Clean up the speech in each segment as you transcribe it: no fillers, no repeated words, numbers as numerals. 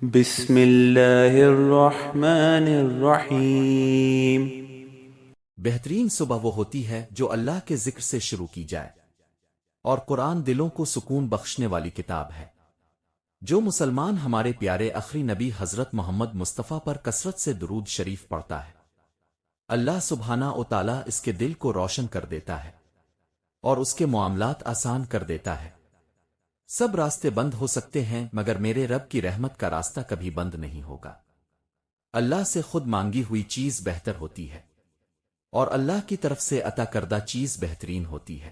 بسم اللہ الرحمن الرحیم۔ بہترین صبح وہ ہوتی ہے جو اللہ کے ذکر سے شروع کی جائے، اور قرآن دلوں کو سکون بخشنے والی کتاب ہے۔ جو مسلمان ہمارے پیارے آخری نبی حضرت محمد مصطفیٰ پر کثرت سے درود شریف پڑھتا ہے، اللہ سبحانہ و تعالیٰ اس کے دل کو روشن کر دیتا ہے اور اس کے معاملات آسان کر دیتا ہے۔ سب راستے بند ہو سکتے ہیں مگر میرے رب کی رحمت کا راستہ کبھی بند نہیں ہوگا۔ اللہ سے خود مانگی ہوئی چیز بہتر ہوتی ہے، اور اللہ کی طرف سے عطا کردہ چیز بہترین ہوتی ہے۔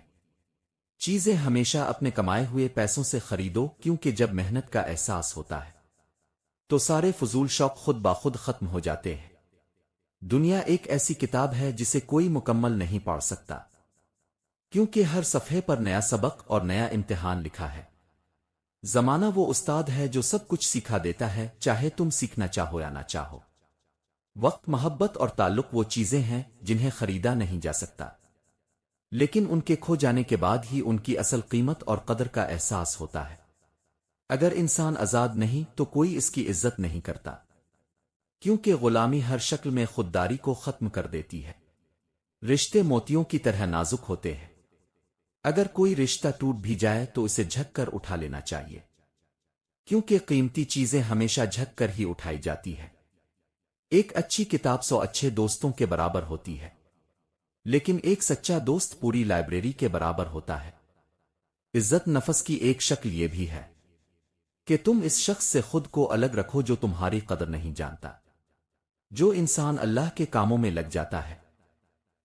چیزیں ہمیشہ اپنے کمائے ہوئے پیسوں سے خریدو، کیونکہ جب محنت کا احساس ہوتا ہے تو سارے فضول شوق خود بخود ختم ہو جاتے ہیں۔ دنیا ایک ایسی کتاب ہے جسے کوئی مکمل نہیں پڑھ سکتا، کیونکہ ہر صفحے پر نیا سبق اور نیا امتحان لکھا ہے۔ زمانہ وہ استاد ہے جو سب کچھ سکھا دیتا ہے، چاہے تم سیکھنا چاہو یا نہ چاہو۔ وقت، محبت اور تعلق وہ چیزیں ہیں جنہیں خریدا نہیں جا سکتا، لیکن ان کے کھو جانے کے بعد ہی ان کی اصل قیمت اور قدر کا احساس ہوتا ہے۔ اگر انسان آزاد نہیں تو کوئی اس کی عزت نہیں کرتا، کیونکہ غلامی ہر شکل میں خودداری کو ختم کر دیتی ہے۔ رشتے موتیوں کی طرح نازک ہوتے ہیں، اگر کوئی رشتہ ٹوٹ بھی جائے تو اسے جھک کر اٹھا لینا چاہیے، کیونکہ قیمتی چیزیں ہمیشہ جھک کر ہی اٹھائی جاتی ہے۔ ایک اچھی کتاب 100 اچھے دوستوں کے برابر ہوتی ہے، لیکن ایک سچا دوست پوری لائبریری کے برابر ہوتا ہے۔ عزت نفس کی ایک شکل یہ بھی ہے کہ تم اس شخص سے خود کو الگ رکھو جو تمہاری قدر نہیں جانتا۔ جو انسان اللہ کے کاموں میں لگ جاتا ہے،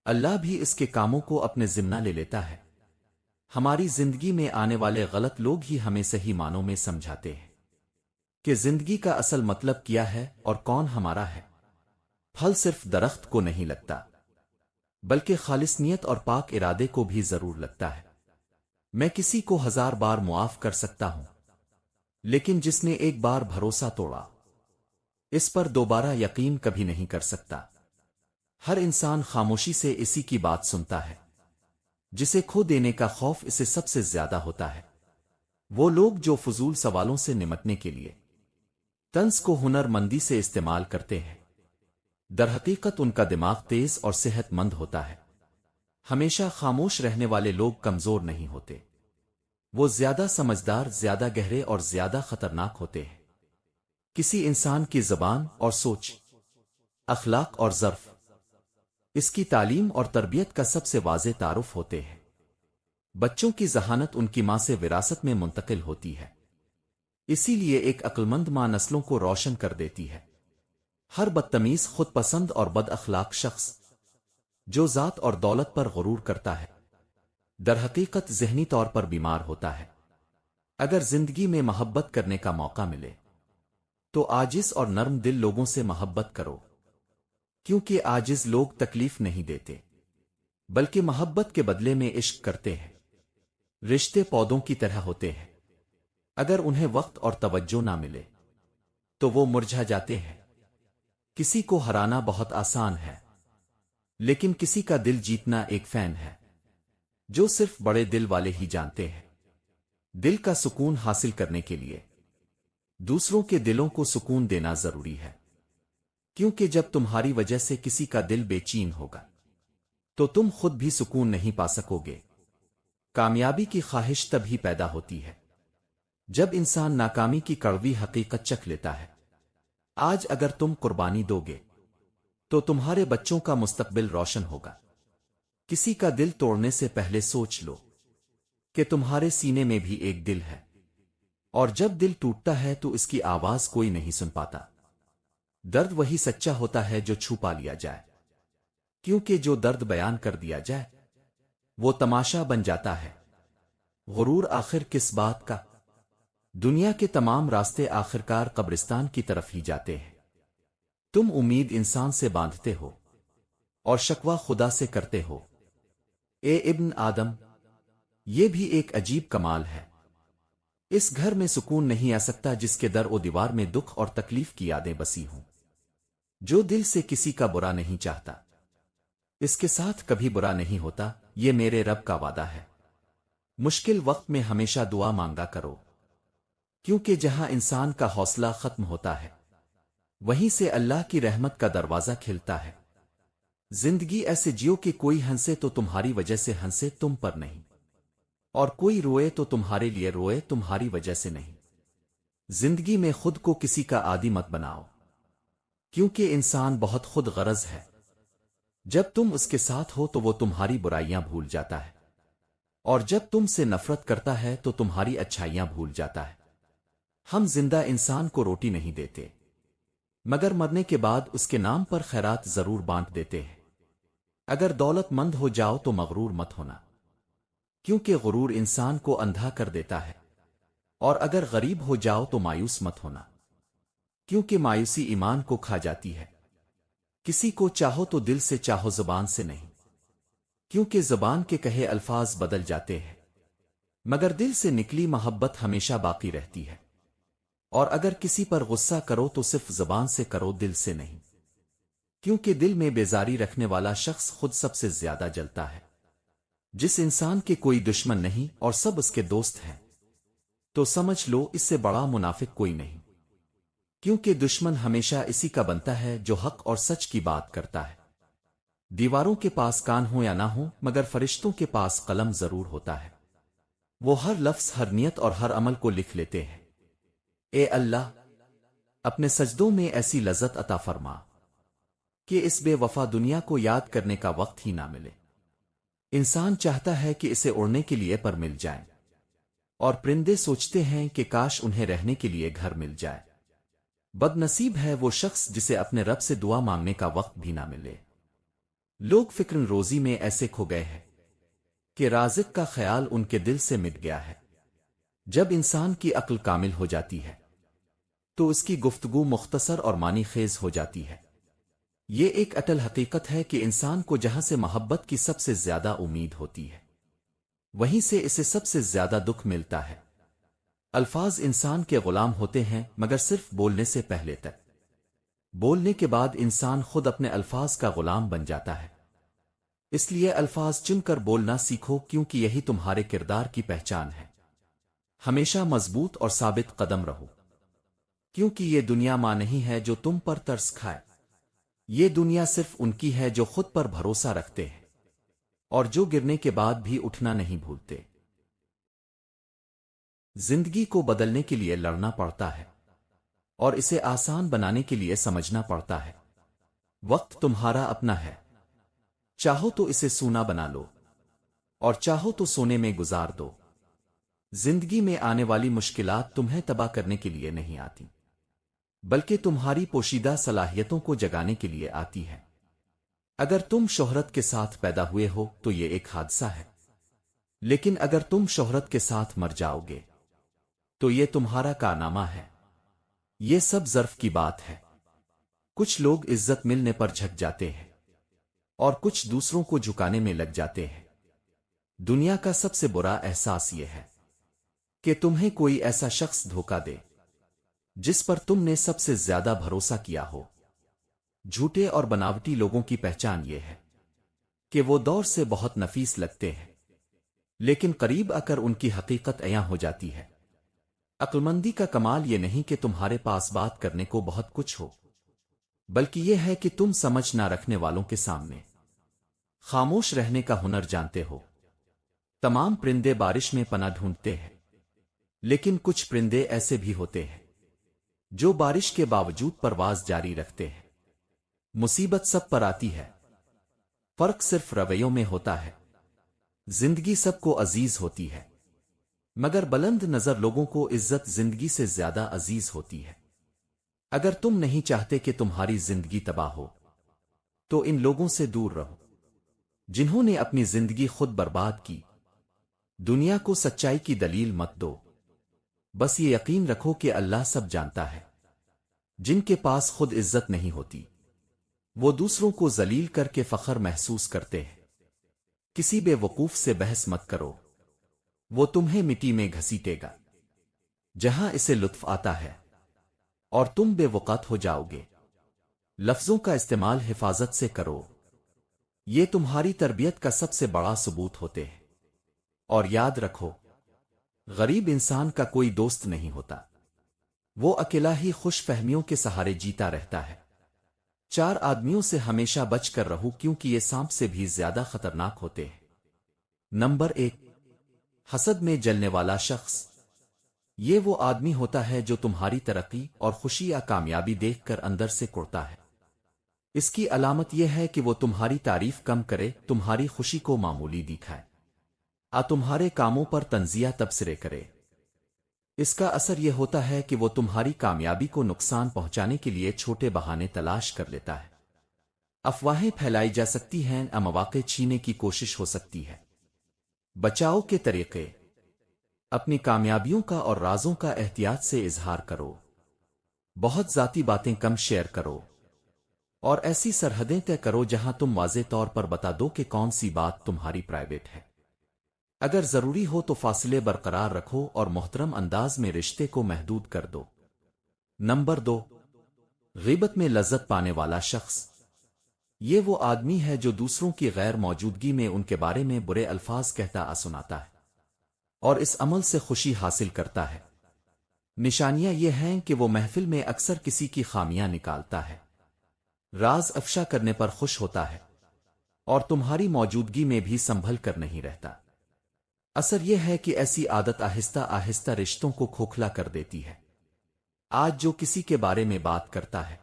اللہ بھی اس کے کاموں کو اپنے ذمہ لے لیتا ہے۔ ہماری زندگی میں آنے والے غلط لوگ ہی ہمیں صحیح معنوں میں سمجھاتے ہیں کہ زندگی کا اصل مطلب کیا ہے اور کون ہمارا ہے۔ پھل صرف درخت کو نہیں لگتا، بلکہ خالص نیت اور پاک ارادے کو بھی ضرور لگتا ہے۔ میں کسی کو 1000 بار معاف کر سکتا ہوں، لیکن جس نے ایک بار بھروسہ توڑا، اس پر دوبارہ یقین کبھی نہیں کر سکتا۔ ہر انسان خاموشی سے اسی کی بات سنتا ہے، جسے کھو دینے کا خوف اسے سب سے زیادہ ہوتا ہے۔ وہ لوگ جو فضول سوالوں سے نمٹنے کے لیے طنز کو ہنر مندی سے استعمال کرتے ہیں، در حقیقت ان کا دماغ تیز اور صحت مند ہوتا ہے۔ ہمیشہ خاموش رہنے والے لوگ کمزور نہیں ہوتے، وہ زیادہ سمجھدار، زیادہ گہرے اور زیادہ خطرناک ہوتے ہیں۔ کسی انسان کی زبان اور سوچ، اخلاق اور ظرف اس کی تعلیم اور تربیت کا سب سے واضح تعارف ہوتے ہیں۔ بچوں کی ذہانت ان کی ماں سے وراثت میں منتقل ہوتی ہے، اسی لیے ایک عقلمند ماں نسلوں کو روشن کر دیتی ہے۔ ہر بدتمیز، خود پسند اور بد اخلاق شخص جو ذات اور دولت پر غرور کرتا ہے، در حقیقت ذہنی طور پر بیمار ہوتا ہے۔ اگر زندگی میں محبت کرنے کا موقع ملے تو عاجز اور نرم دل لوگوں سے محبت کرو، کیونکہ عاجز لوگ تکلیف نہیں دیتے بلکہ محبت کے بدلے میں عشق کرتے ہیں۔ رشتے پودوں کی طرح ہوتے ہیں، اگر انہیں وقت اور توجہ نہ ملے تو وہ مرجھا جاتے ہیں۔ کسی کو ہرانا بہت آسان ہے، لیکن کسی کا دل جیتنا ایک فن ہے جو صرف بڑے دل والے ہی جانتے ہیں۔ دل کا سکون حاصل کرنے کے لیے دوسروں کے دلوں کو سکون دینا ضروری ہے، کیونکہ جب تمہاری وجہ سے کسی کا دل بے چین ہوگا تو تم خود بھی سکون نہیں پا سکو گے۔ کامیابی کی خواہش تب ہی پیدا ہوتی ہے جب انسان ناکامی کی کڑوی حقیقت چکھ لیتا ہے۔ آج اگر تم قربانی دو گے تو تمہارے بچوں کا مستقبل روشن ہوگا۔ کسی کا دل توڑنے سے پہلے سوچ لو کہ تمہارے سینے میں بھی ایک دل ہے، اور جب دل ٹوٹتا ہے تو اس کی آواز کوئی نہیں سن پاتا۔ درد وہی سچا ہوتا ہے جو چھپا لیا جائے، کیونکہ جو درد بیان کر دیا جائے وہ تماشا بن جاتا ہے۔ غرور آخر کس بات کا؟ دنیا کے تمام راستے آخرکار قبرستان کی طرف ہی جاتے ہیں۔ تم امید انسان سے باندھتے ہو اور شکوہ خدا سے کرتے ہو۔ اے ابن آدم، یہ بھی ایک عجیب کمال ہے۔ اس گھر میں سکون نہیں آ سکتا جس کے در و دیوار میں دکھ اور تکلیف کی یادیں بسی ہوں۔ جو دل سے کسی کا برا نہیں چاہتا، اس کے ساتھ کبھی برا نہیں ہوتا، یہ میرے رب کا وعدہ ہے۔ مشکل وقت میں ہمیشہ دعا مانگا کرو، کیونکہ جہاں انسان کا حوصلہ ختم ہوتا ہے وہیں سے اللہ کی رحمت کا دروازہ کھلتا ہے۔ زندگی ایسے جیو کہ کوئی ہنسے تو تمہاری وجہ سے ہنسے، تم پر نہیں، اور کوئی روئے تو تمہارے لیے روئے، تمہاری وجہ سے نہیں۔ زندگی میں خود کو کسی کا عادی مت بناؤ، کیونکہ انسان بہت خود غرض ہے۔ جب تم اس کے ساتھ ہو تو وہ تمہاری برائیاں بھول جاتا ہے، اور جب تم سے نفرت کرتا ہے تو تمہاری اچھائیاں بھول جاتا ہے۔ ہم زندہ انسان کو روٹی نہیں دیتے، مگر مرنے کے بعد اس کے نام پر خیرات ضرور بانٹ دیتے ہیں۔ اگر دولت مند ہو جاؤ تو مغرور مت ہونا، کیونکہ غرور انسان کو اندھا کر دیتا ہے، اور اگر غریب ہو جاؤ تو مایوس مت ہونا، کیونکہ مایوسی ایمان کو کھا جاتی ہے۔ کسی کو چاہو تو دل سے چاہو، زبان سے نہیں، کیونکہ زبان کے کہے الفاظ بدل جاتے ہیں، مگر دل سے نکلی محبت ہمیشہ باقی رہتی ہے۔ اور اگر کسی پر غصہ کرو تو صرف زبان سے کرو، دل سے نہیں، کیونکہ دل میں بیزاری رکھنے والا شخص خود سب سے زیادہ جلتا ہے۔ جس انسان کے کوئی دشمن نہیں اور سب اس کے دوست ہیں تو سمجھ لو اس سے بڑا منافق کوئی نہیں، کیونکہ دشمن ہمیشہ اسی کا بنتا ہے جو حق اور سچ کی بات کرتا ہے۔ دیواروں کے پاس کان ہو یا نہ ہو، مگر فرشتوں کے پاس قلم ضرور ہوتا ہے، وہ ہر لفظ، ہر نیت اور ہر عمل کو لکھ لیتے ہیں۔ اے اللہ، اپنے سجدوں میں ایسی لذت عطا فرما کہ اس بے وفا دنیا کو یاد کرنے کا وقت ہی نہ ملے۔ انسان چاہتا ہے کہ اسے اڑنے کے لیے پر مل جائیں، اور پرندے سوچتے ہیں کہ کاش انہیں رہنے کے لیے گھر مل جائے۔ بد نصیب ہے وہ شخص جسے اپنے رب سے دعا مانگنے کا وقت بھی نہ ملے۔ لوگ فکر روزی میں ایسے کھو گئے ہیں کہ رازق کا خیال ان کے دل سے مٹ گیا ہے۔ جب انسان کی عقل کامل ہو جاتی ہے تو اس کی گفتگو مختصر اور معنی خیز ہو جاتی ہے۔ یہ ایک اٹل حقیقت ہے کہ انسان کو جہاں سے محبت کی سب سے زیادہ امید ہوتی ہے وہیں سے اسے سب سے زیادہ دکھ ملتا ہے۔ الفاظ انسان کے غلام ہوتے ہیں، مگر صرف بولنے سے پہلے تک۔ بولنے کے بعد انسان خود اپنے الفاظ کا غلام بن جاتا ہے۔ اس لیے الفاظ چن کر بولنا سیکھو، کیونکہ یہی تمہارے کردار کی پہچان ہے۔ ہمیشہ مضبوط اور ثابت قدم رہو، کیونکہ یہ دنیا ماں نہیں ہے جو تم پر ترس کھائے۔ یہ دنیا صرف ان کی ہے جو خود پر بھروسہ رکھتے ہیں اور جو گرنے کے بعد بھی اٹھنا نہیں بھولتے۔ زندگی کو بدلنے کے لیے لڑنا پڑتا ہے، اور اسے آسان بنانے کے لیے سمجھنا پڑتا ہے۔ وقت تمہارا اپنا ہے، چاہو تو اسے سونا بنا لو، اور چاہو تو سونے میں گزار دو۔ زندگی میں آنے والی مشکلات تمہیں تباہ کرنے کے لیے نہیں آتی، بلکہ تمہاری پوشیدہ صلاحیتوں کو جگانے کے لیے آتی ہے۔ اگر تم شہرت کے ساتھ پیدا ہوئے ہو تو یہ ایک حادثہ ہے، لیکن اگر تم شہرت کے ساتھ مر جاؤ گے تو یہ تمہارا کارنامہ ہے۔ یہ سب ظرف کی بات ہے۔ کچھ لوگ عزت ملنے پر جھک جاتے ہیں اور کچھ دوسروں کو جھکانے میں لگ جاتے ہیں۔ دنیا کا سب سے برا احساس یہ ہے کہ تمہیں کوئی ایسا شخص دھوکا دے جس پر تم نے سب سے زیادہ بھروسہ کیا ہو۔ جھوٹے اور بناوٹی لوگوں کی پہچان یہ ہے کہ وہ دور سے بہت نفیس لگتے ہیں، لیکن قریب آ کر ان کی حقیقت عیاں ہو جاتی ہے۔ عقلمندی کا کمال یہ نہیں کہ تمہارے پاس بات کرنے کو بہت کچھ ہو، بلکہ یہ ہے کہ تم سمجھ نہ رکھنے والوں کے سامنے خاموش رہنے کا ہنر جانتے ہو۔ تمام پرندے بارش میں پناہ ڈھونڈتے ہیں، لیکن کچھ پرندے ایسے بھی ہوتے ہیں جو بارش کے باوجود پرواز جاری رکھتے ہیں۔ مصیبت سب پر آتی ہے، فرق صرف رویوں میں ہوتا ہے۔ زندگی سب کو عزیز ہوتی ہے، مگر بلند نظر لوگوں کو عزت زندگی سے زیادہ عزیز ہوتی ہے۔ اگر تم نہیں چاہتے کہ تمہاری زندگی تباہ ہو تو ان لوگوں سے دور رہو جنہوں نے اپنی زندگی خود برباد کی۔ دنیا کو سچائی کی دلیل مت دو، بس یہ یقین رکھو کہ اللہ سب جانتا ہے۔ جن کے پاس خود عزت نہیں ہوتی وہ دوسروں کو ذلیل کر کے فخر محسوس کرتے ہیں۔ کسی بے وقوف سے بحث مت کرو، وہ تمہیں مٹی میں گھسیٹے گا جہاں اسے لطف آتا ہے، اور تم بے وقت ہو جاؤ گے۔ لفظوں کا استعمال حفاظت سے کرو، یہ تمہاری تربیت کا سب سے بڑا ثبوت ہوتے ہیں۔ اور یاد رکھو، غریب انسان کا کوئی دوست نہیں ہوتا۔ وہ اکیلا ہی خوش فہمیوں کے سہارے جیتا رہتا ہے۔ 4 آدمیوں سے ہمیشہ بچ کر رہو کیونکہ یہ سانپ سے بھی زیادہ خطرناک ہوتے ہیں۔ نمبر 1، حسد میں جلنے والا شخص۔ یہ وہ آدمی ہوتا ہے جو تمہاری ترقی اور خوشی یا کامیابی دیکھ کر اندر سے کڑتا ہے۔ اس کی علامت یہ ہے کہ وہ تمہاری تعریف کم کرے، تمہاری خوشی کو معمولی دکھائے، تمہارے کاموں پر تنزیہ تبصرے کرے۔ اس کا اثر یہ ہوتا ہے کہ وہ تمہاری کامیابی کو نقصان پہنچانے کے لیے چھوٹے بہانے تلاش کر لیتا ہے۔ افواہیں پھیلائی جا سکتی ہیں، مواقع چھینے کی کوشش ہو سکتی ہے۔ بچاؤ کے طریقے: اپنی کامیابیوں کا اور رازوں کا احتیاط سے اظہار کرو۔ بہت ذاتی باتیں کم شیئر کرو، اور ایسی سرحدیں طے کرو جہاں تم واضح طور پر بتا دو کہ کون سی بات تمہاری پرائیویٹ ہے۔ اگر ضروری ہو تو فاصلے برقرار رکھو اور محترم انداز میں رشتے کو محدود کر دو۔ نمبر 2، غیبت میں لذت پانے والا شخص۔ یہ وہ آدمی ہے جو دوسروں کی غیر موجودگی میں ان کے بارے میں برے الفاظ کہتا سناتا ہے اور اس عمل سے خوشی حاصل کرتا ہے۔ نشانیاں یہ ہیں کہ وہ محفل میں اکثر کسی کی خامیاں نکالتا ہے، راز افشا کرنے پر خوش ہوتا ہے، اور تمہاری موجودگی میں بھی سنبھل کر نہیں رہتا۔ اثر یہ ہے کہ ایسی عادت آہستہ آہستہ رشتوں کو کھوکھلا کر دیتی ہے۔ آج جو کسی کے بارے میں بات کرتا ہے،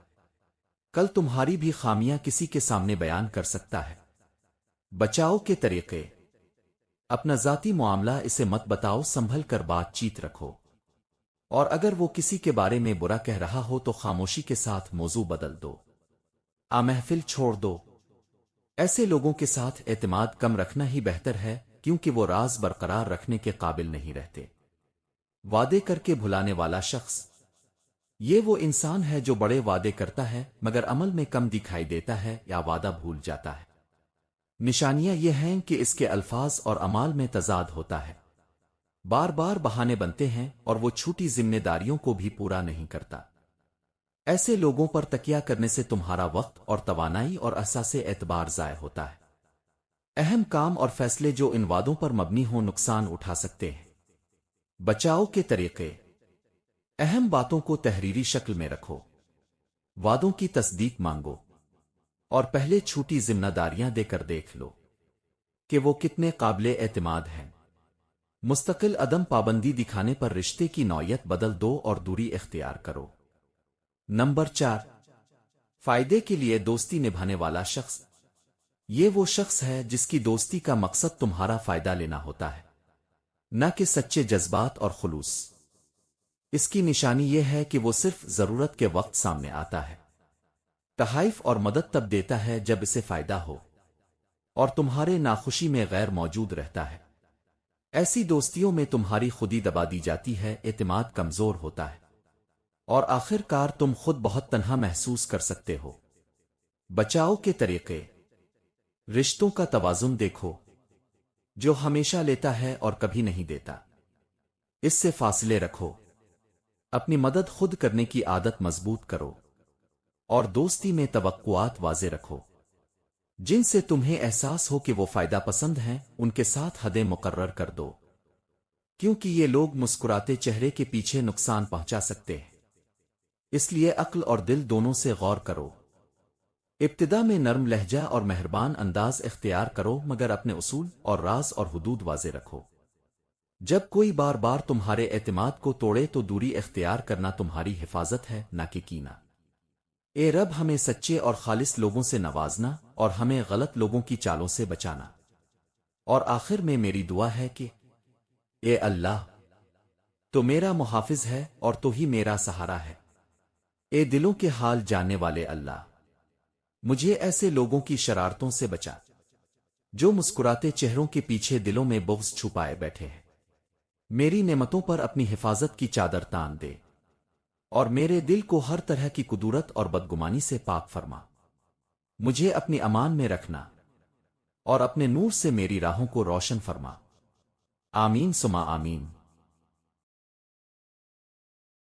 کل تمہاری بھی خامیاں کسی کے سامنے بیان کر سکتا ہے۔ بچاؤ کے طریقے: اپنا ذاتی معاملہ اسے مت بتاؤ، سنبھل کر بات چیت رکھو، اور اگر وہ کسی کے بارے میں برا کہہ رہا ہو تو خاموشی کے ساتھ موضوع بدل دو، محفل چھوڑ دو۔ ایسے لوگوں کے ساتھ اعتماد کم رکھنا ہی بہتر ہے کیونکہ وہ راز برقرار رکھنے کے قابل نہیں رہتے۔ وعدے کر کے بھلانے والا شخص۔ یہ وہ انسان ہے جو بڑے وعدے کرتا ہے مگر عمل میں کم دکھائی دیتا ہے یا وعدہ بھول جاتا ہے۔ نشانیاں یہ ہیں کہ اس کے الفاظ اور اعمال میں تضاد ہوتا ہے، بار بار بہانے بنتے ہیں اور وہ چھوٹی ذمہ داریوں کو بھی پورا نہیں کرتا۔ ایسے لوگوں پر تکیہ کرنے سے تمہارا وقت اور توانائی اور احساس اعتبار ضائع ہوتا ہے۔ اہم کام اور فیصلے جو ان وعدوں پر مبنی ہوں نقصان اٹھا سکتے ہیں۔ بچاؤ کے طریقے: اہم باتوں کو تحریری شکل میں رکھو، وعدوں کی تصدیق مانگو، اور پہلے چھوٹی ذمہ داریاں دے کر دیکھ لو کہ وہ کتنے قابل اعتماد ہیں۔ مستقل عدم پابندی دکھانے پر رشتے کی نوعیت بدل دو اور دوری اختیار کرو۔ نمبر 4، فائدے کے لیے دوستی نبھانے والا شخص۔ یہ وہ شخص ہے جس کی دوستی کا مقصد تمہارا فائدہ لینا ہوتا ہے، نہ کہ سچے جذبات اور خلوص۔ اس کی نشانی یہ ہے کہ وہ صرف ضرورت کے وقت سامنے آتا ہے، تحائف اور مدد تب دیتا ہے جب اسے فائدہ ہو، اور تمہارے ناخوشی میں غیر موجود رہتا ہے۔ ایسی دوستیوں میں تمہاری خودی دبا دی جاتی ہے، اعتماد کمزور ہوتا ہے، اور آخر کار تم خود بہت تنہا محسوس کر سکتے ہو۔ بچاؤ کے طریقے: رشتوں کا توازن دیکھو، جو ہمیشہ لیتا ہے اور کبھی نہیں دیتا، اس سے فاصلے رکھو۔ اپنی مدد خود کرنے کی عادت مضبوط کرو، اور دوستی میں توقعات واضح رکھو۔ جن سے تمہیں احساس ہو کہ وہ فائدہ پسند ہیں ان کے ساتھ حدیں مقرر کر دو، کیونکہ یہ لوگ مسکراتے چہرے کے پیچھے نقصان پہنچا سکتے ہیں۔ اس لیے عقل اور دل دونوں سے غور کرو۔ ابتدا میں نرم لہجہ اور مہربان انداز اختیار کرو مگر اپنے اصول اور راز اور حدود واضح رکھو۔ جب کوئی بار بار تمہارے اعتماد کو توڑے تو دوری اختیار کرنا تمہاری حفاظت ہے، نہ کہ کینہ۔ اے رب، ہمیں سچے اور خالص لوگوں سے نوازنا اور ہمیں غلط لوگوں کی چالوں سے بچانا۔ اور آخر میں میری دعا ہے کہ اے اللہ، تو میرا محافظ ہے اور تو ہی میرا سہارا ہے۔ اے دلوں کے حال جاننے والے اللہ، مجھے ایسے لوگوں کی شرارتوں سے بچا جو مسکراتے چہروں کے پیچھے دلوں میں بغض چھپائے بیٹھے ہیں۔ میری نعمتوں پر اپنی حفاظت کی چادر تان دے، اور میرے دل کو ہر طرح کی کدورت اور بدگمانی سے پاک فرما۔ مجھے اپنی امان میں رکھنا، اور اپنے نور سے میری راہوں کو روشن فرما۔ آمین ثم آمین۔